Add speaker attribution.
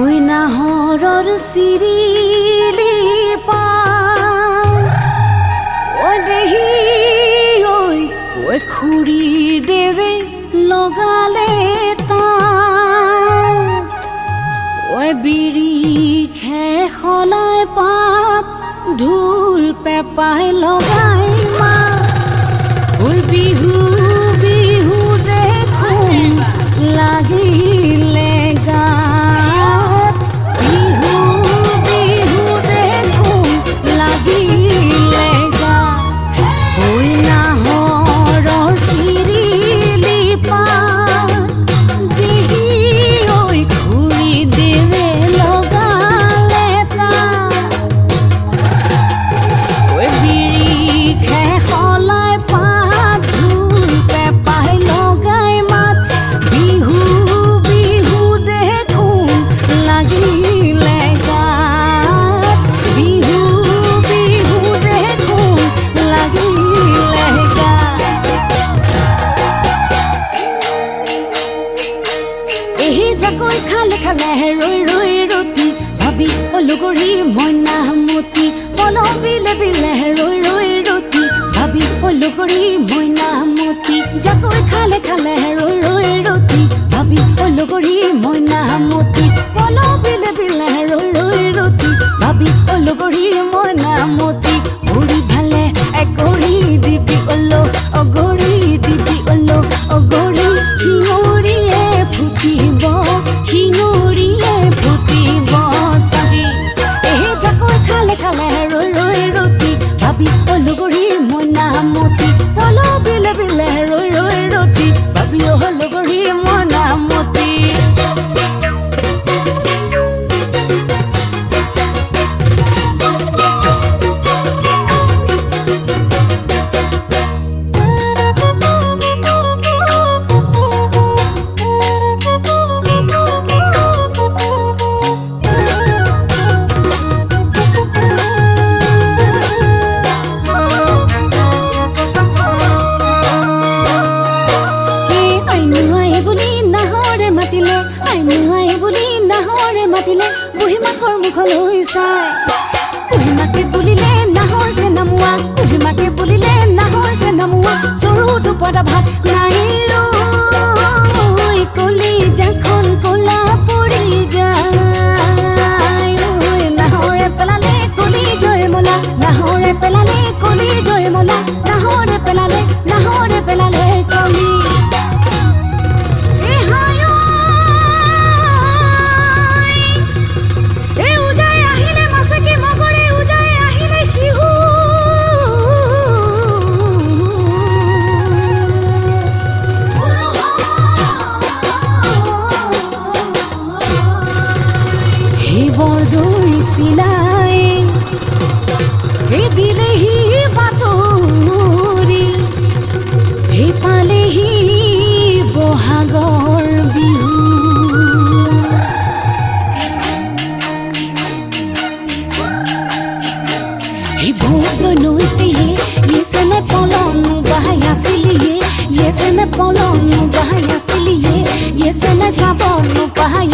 Speaker 1: ঐ নাহৰৰ চিৰিলি পাৰ ঐ দেহি ঐ খুৰী দেৱে লগালে তাক ঐ বিৰি খে সলাই পাত ঢোল পেপাই লগাই মা ঐ বিহু বিহু দেখোন লাগিলে গাত বিহু বিহু দেখোন লাগিলে গাত ঐ নাহৰৰ চিৰিলি পাৰ দেহি ঐ খুৰী দেৱে লগালে তাক ঐ বিৰি খে সলাই পাত ঢোল পেপাই লগাই মাত বিহু বিহু দেখোন লাগিলে গাত বিহু বিহু দেখোন লাগিলে গাত এহি জাকৈ খালে খালে ৰৈ ৰৈ ৰতি ভাবি অলগৰি মইনা মতি পল বিলে বিলে ৰৈ ৰৈ ৰতি ভাবি অলগৰি মইনা মতি জাকৈ খালে খালে ৰৈ ৰৈ ৰতি ভাবি অলগৰি মইনা মতি পল বিলে বিলে ৰৈ ৰৈ ৰতি ভাবি অলগৰি মইনা মতি ভৰি ভালে একৰি দিবি অগৰি দিবি অগৰি শিঙৰিয়ে ফুটিব শিঙৰিয়ে ফুটিব চাবি এহে জাকৈ খালে খালে ৰৈ ৰৈ ৰতি ভাবি অলগৰি মইনা মতি পল বিলে বিলে ৰৈ ৰৈ ৰতি ভাবি অলগৰি মইনা মতি মাতিলে বুঢ়ীমাকৰ মুখলৈ চাই বুঢ়ীমাকে বুলিলে নাহৰ চে নামোৱা বুঢ়ীমাকে বুলিলে নাহৰ চে নামোৱা চৰু দুপৰা ভাত নাই ৰৈ কলি যাখন কলা পৰি যায় নাহৰে পেলালে কলি জয় মলা নাহৰে পেলালে কলি জয় মলা নাহৰে পেলালে কলি বৰদৈ চিলাই দিলেহি বাতৰি পালেহি বহাগৰ বিহু বৰদৈ নৈতিয়ে ইয়েছেনে পলন বাহাই আছিলিয়ে ইয়েছেনে পলন বাহাই আছিলিয়ে ইয়েছেনে চাবন বাহাই